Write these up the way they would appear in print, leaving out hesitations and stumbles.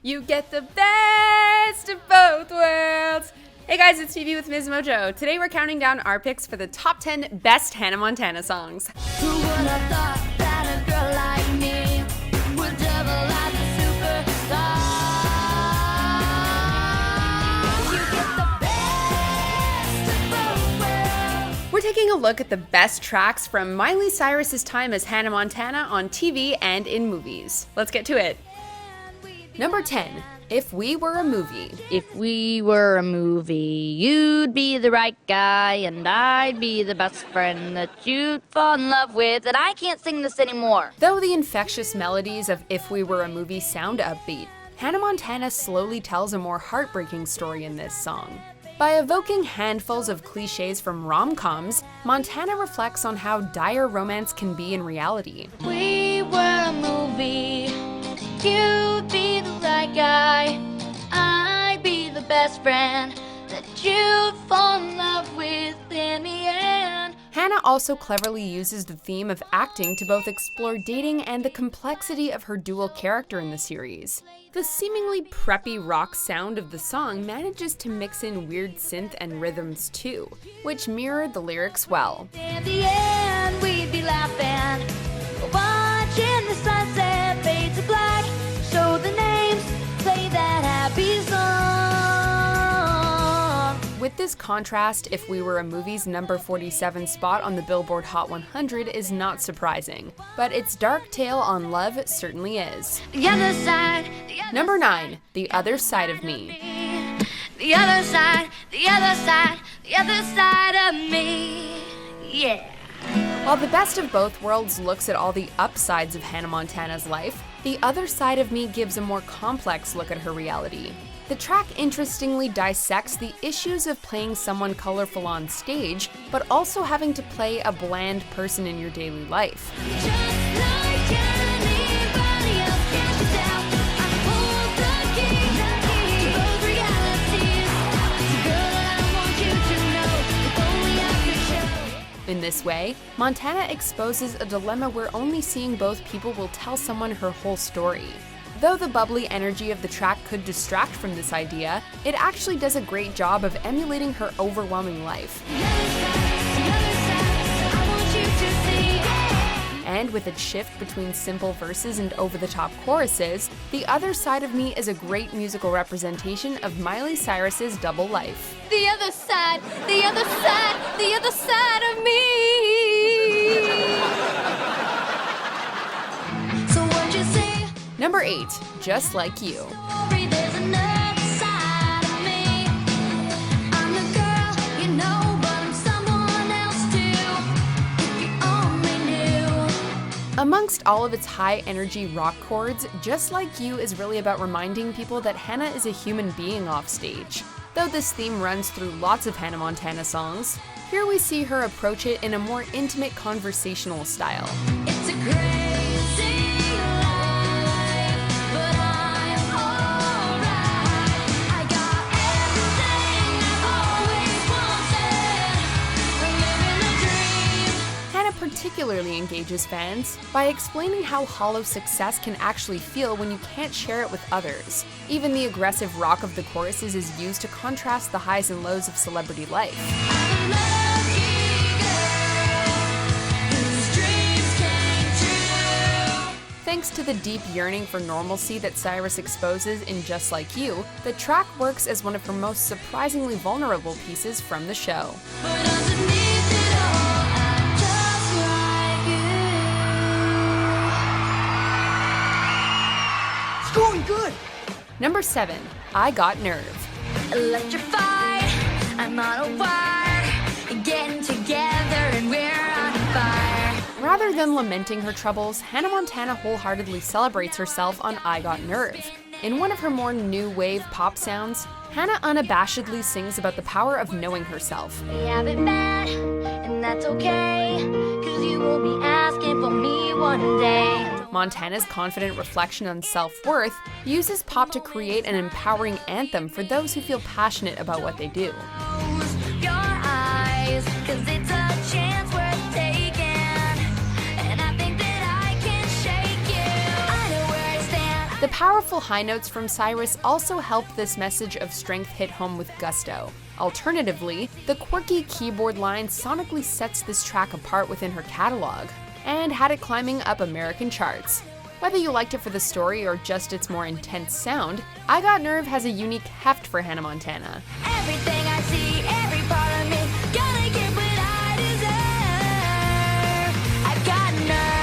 You get the best of both worlds. Hey guys, it's Phoebe with MsMojo. Today we're counting down our picks for the top 10 best Hanna Montana songs. Who would have thought that a girl like me would double as a superstar? You get the best of both worlds. We're taking a look at the best tracks from Miley Cyrus's time as Hanna Montana on TV and in movies. Let's get to it. Number 10, If We Were a Movie. If we were a movie, you'd be the right guy, and I'd be the best friend that you'd fall in love with, and I can't sing this anymore. Though the infectious melodies of If We Were a Movie sound upbeat, Hanna Montana slowly tells a more heartbreaking story in this song. By evoking handfuls of cliches from rom-coms, Montana reflects on how dire romance can be in reality. If we were a movie, you'd be the right guy, I'd be the best friend that you'd fall in love with in the end. Hanna also cleverly uses the theme of acting to both explore dating and the complexity of her dual character in the series. The seemingly preppy rock sound of the song manages to mix in weird synth and rhythms too, which mirror the lyrics well. In the end, we'd be laughing, watching the sunset fade to black, so the names play that happy song. With this contrast, If We Were a Movie's number 47 spot on the Billboard Hot 100 is not surprising, but its dark tale on love certainly is. The other side, the other Number 9, The Other Side of Me. The other side, the other side, the other side of me, yeah. While The Best of Both Worlds looks at all the upsides of Hanna Montana's life, The Other Side of Me gives a more complex look at her reality. The track interestingly dissects the issues of playing someone colorful on stage, but also having to play a bland person in your daily life. Just like anybody else, cash it out. I hold the key to both realities. Girl, I want you to know, if only I could show. In this way, Montana exposes a dilemma where only seeing both people will tell someone her whole story. Though the bubbly energy of the track could distract from this idea, it actually does a great job of emulating her overwhelming life. The other side, I want you to see. And with its shift between simple verses and over-the-top choruses, The Other Side of Me is a great musical representation of Miley Cyrus's double life. The other side, the other side, the other side of me. So what you say? Number 8, Just Like You. There's another side of me. I'm the girl you know, but I'm someone else too. If you only knew. Amongst all of its high-energy rock chords, Just Like You is really about reminding people that Hanna is a human being off stage. Though this theme runs through lots of Hanna Montana songs, here we see her approach it in a more intimate conversational style. It's a crazy life, but I'm alright. I got everything I've always wanted. I'm living a dream. Hanna particularly engages fans by explaining how hollow success can actually feel when you can't share it with others. Even the aggressive rock of the choruses is used to contrast the highs and lows of celebrity life. I'm a lucky girl whose dreams came true. Thanks to the deep yearning for normalcy that Cyrus exposes in Just Like You, the track works as one of her most surprisingly vulnerable pieces from the show. But underneath it all, I'm just like you. It's going good. Number 7, I Got Nerve. Electrified, I'm on a wire, getting together and we're on fire. Rather than lamenting her troubles, Hanna Montana wholeheartedly celebrates herself on I Got Nerve. In one of her more new wave pop sounds, Hanna unabashedly sings about the power of knowing herself. We haven't met, and that's okay, 'cause you will be asking for me one day. Montana's confident reflection on self-worth uses pop to create an empowering anthem for those who feel passionate about what they do. Close your eyes, 'cause it's a chance worth taking, and I think that I can shake you. I know where I stand, The powerful high notes from Cyrus also help this message of strength hit home with gusto. Alternatively, the quirky keyboard line sonically sets this track apart within her catalog, and had it climbing up American charts. Whether you liked it for the story or just its more intense sound, I Got Nerve has a unique heft for Hanna Montana. Everything I see, every part of me, gotta get what I deserve. I've got nerve.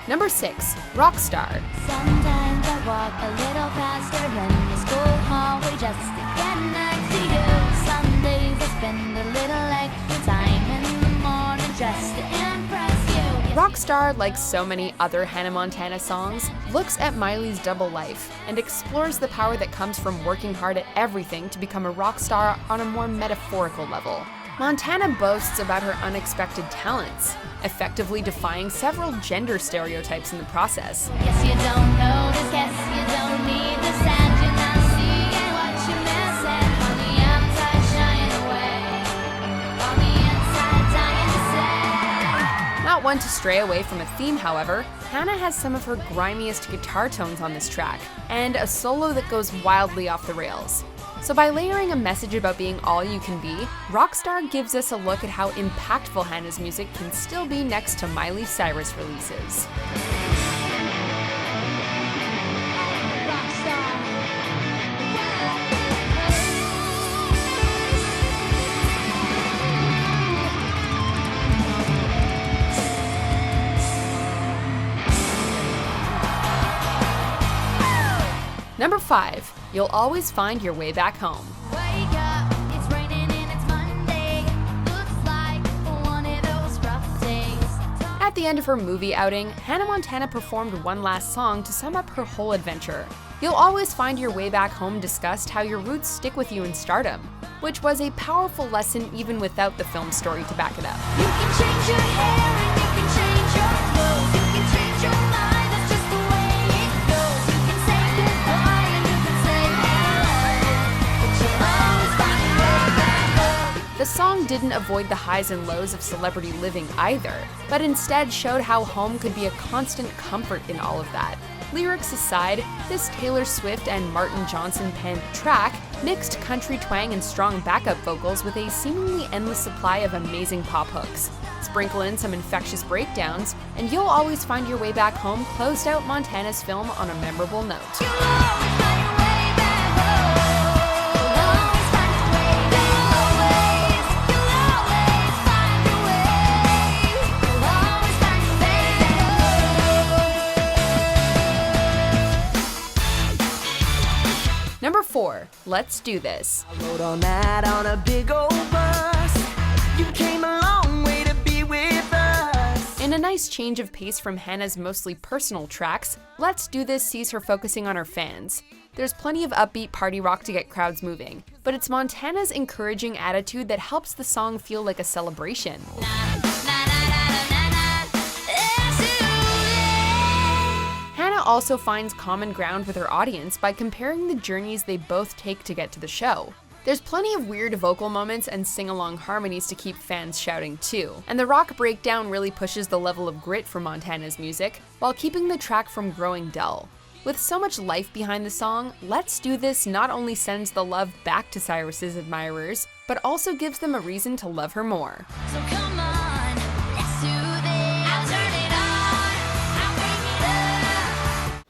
Number 6, Rockstar. Sometimes I walk a little faster in the school hallway just to get next to you. Some days I spend a little extra time in the morning just to impress you. Rockstar, like so many other Hanna Montana songs, looks at Miley's double life and explores the power that comes from working hard at everything to become a rock star on a more metaphorical level. Montana boasts about her unexpected talents, effectively defying several gender stereotypes in the process. Guess you don't notice, guess you don't need to stand, you're not seeing what you're missing. On the outside, shying away, on the inside, dying to say. Not one to stray away from a theme, however, Hanna has some of her grimiest guitar tones on this track, and a solo that goes wildly off the rails. So by layering a message about being all you can be, Rockstar gives us a look at how impactful Hanna's music can still be next to Miley Cyrus releases. Number 5, You'll Always Find Your Way Back Home. Wake up, it's raining and it's Monday. Looks like one of those rough days. At the end of her movie outing, Hanna Montana performed one last song to sum up her whole adventure. You'll Always Find Your Way Back Home discussed how your roots stick with you in stardom, which was a powerful lesson even without the film story to back it up. You can change your hair and you can change your clothes. You can change your mind, that's just the way it goes. You can say goodbye and you can say hello, but you'll always find your way back home. The song didn't avoid the highs and lows of celebrity living either, but instead showed how home could be a constant comfort in all of that. Lyrics aside, this Taylor Swift and Martin Johnson penned track mixed country twang and strong backup vocals with a seemingly endless supply of amazing pop hooks. Sprinkle in some infectious breakdowns, and You'll Always Find Your Way Back Home closed out Montana's film on a memorable note. You'll always find your way back home. You'll always find your way back home. You'll always find your way. You'll always find your way back home. Number 4, Let's Do This. I rode all night on a big old bus. You came a long way to be with us. In a nice change of pace from Hanna's mostly personal tracks, Let's Do This sees her focusing on her fans. There's plenty of upbeat party rock to get crowds moving, but it's Montana's encouraging attitude that helps the song feel like a celebration. Hanna also finds common ground with her audience by comparing the journeys they both take to get to the show. There's plenty of weird vocal moments and sing-along harmonies to keep fans shouting too, and the rock breakdown really pushes the level of grit for Montana's music while keeping the track from growing dull. With so much life behind the song, Let's Do This not only sends the love back to Cyrus's admirers, but also gives them a reason to love her more. So come on, let's do this. I'll turn it on, I'll bring it up.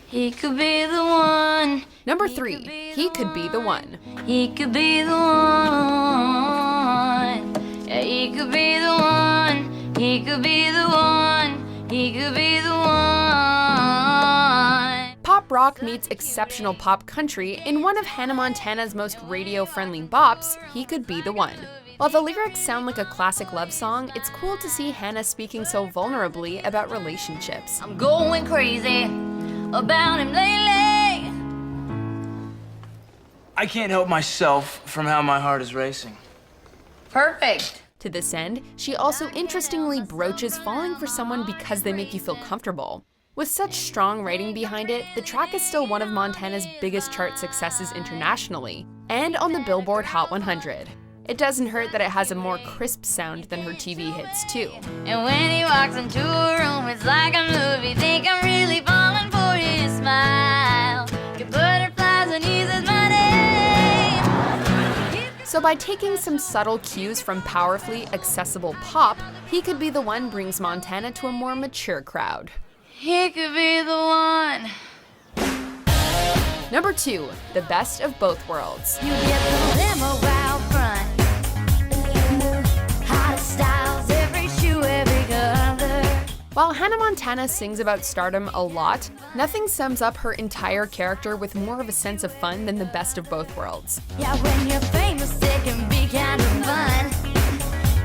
He could be the one. Number 3, He Could Be the One. He could be the one. Yeah, he could be the one. He could be the one. He could be the one. Pop rock meets exceptional pop country in one of Hanna Montana's most radio-friendly bops, He Could Be the One. While the lyrics sound like a classic love song, it's cool to see Hanna speaking so vulnerably about relationships. I'm going crazy about him lately. I can't help myself from how my heart is racing. Perfect. To this end, she also interestingly broaches falling for someone because they make you feel comfortable. With such strong writing behind it, the track is still one of Montana's biggest chart successes internationally, and on the Billboard Hot 100. It doesn't hurt that it has a more crisp sound than her TV hits too. And when he walks into a room, it's like a movie. Think I'm really falling for his smile. Get butterflies and he's my name. So by taking some subtle cues from powerfully accessible pop, he could be the one brings Montana to a more mature crowd. He could be the one. Number 2, the best of both worlds. You get the limo out front. Hottest styles, every shoe, every color. While Hanna Montana sings about stardom a lot, nothing sums up her entire character with more of a sense of fun than the best of both worlds. Yeah, when you're famous, it can be kind of fun.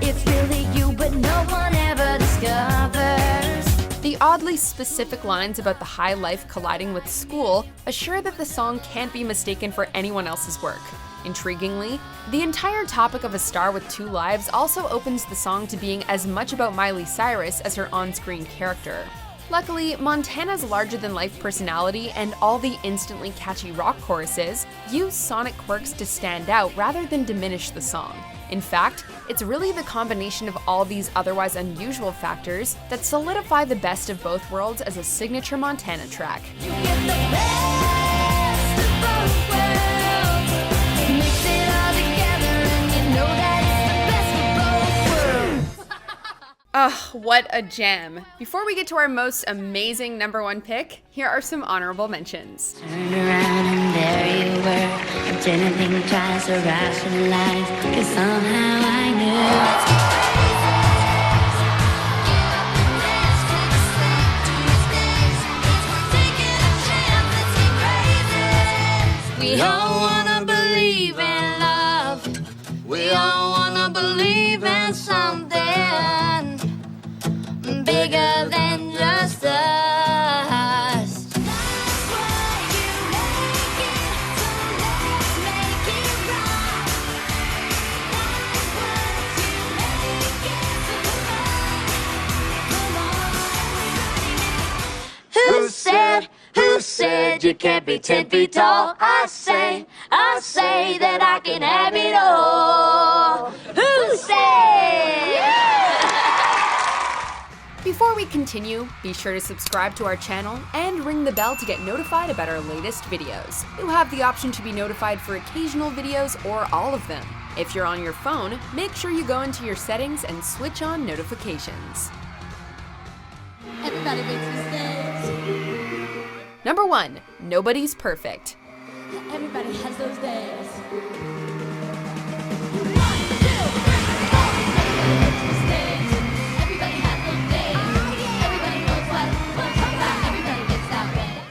It's really you, but no one ever discovers. The oddly specific lines about the high life colliding with school assure that the song can't be mistaken for anyone else's work. Intriguingly, the entire topic of a star with two lives also opens the song to being as much about Miley Cyrus as her on-screen character. Luckily, Montana's larger-than-life personality and all the instantly catchy rock choruses use sonic quirks to stand out rather than diminish the song. In fact, it's really the combination of all these otherwise unusual factors that solidify the best of both worlds as a signature Montana track. You get the best of both worlds. Mix it all together and you know that it's the best of both worlds. Ugh, what a jam. Before we get to our most amazing number 1 pick, here are some honorable mentions. Turned around and there you were. Don't anything tries to rationalize, 'cause somehow I knew. We all wanna believe in love. We all wanna believe in something bigger than just us. Who said you can't be 10 feet tall? I say that I can have it all. Who said? Before we continue, be sure to subscribe to our channel and ring the bell to get notified about our latest videos. You have the option to be notified for occasional videos or all of them. If you're on your phone, make sure you go into your settings and switch on notifications. Everybody makes mistakes. Number 1, Nobody's Perfect. Everybody has those days.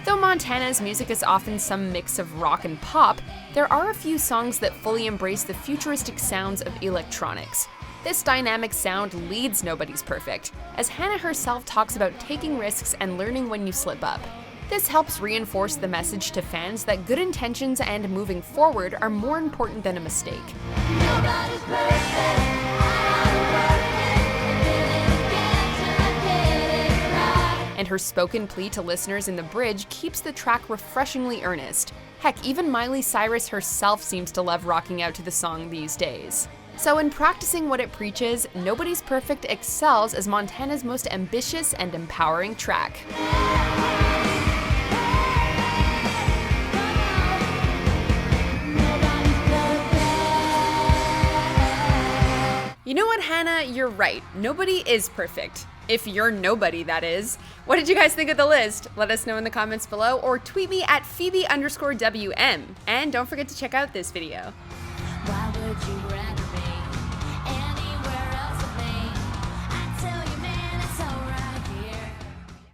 Though Montana's music is often some mix of rock and pop, there are a few songs that fully embrace the futuristic sounds of electronics. This dynamic sound leads Nobody's Perfect, as Hanna herself talks about taking risks and learning when you slip up. This helps reinforce the message to fans that good intentions and moving forward are more important than a mistake. Nobody's perfect. And her spoken plea to listeners in the bridge keeps the track refreshingly earnest. Heck, even Miley Cyrus herself seems to love rocking out to the song these days. So in practicing what it preaches, Nobody's Perfect excels as Montana's most ambitious and empowering track. You know what, Hanna? You're right. Nobody is perfect. If you're nobody, that is. What did you guys think of the list? Let us know in the comments below or tweet me at Phoebe_WM. And don't forget to check out this video. Why would you rather be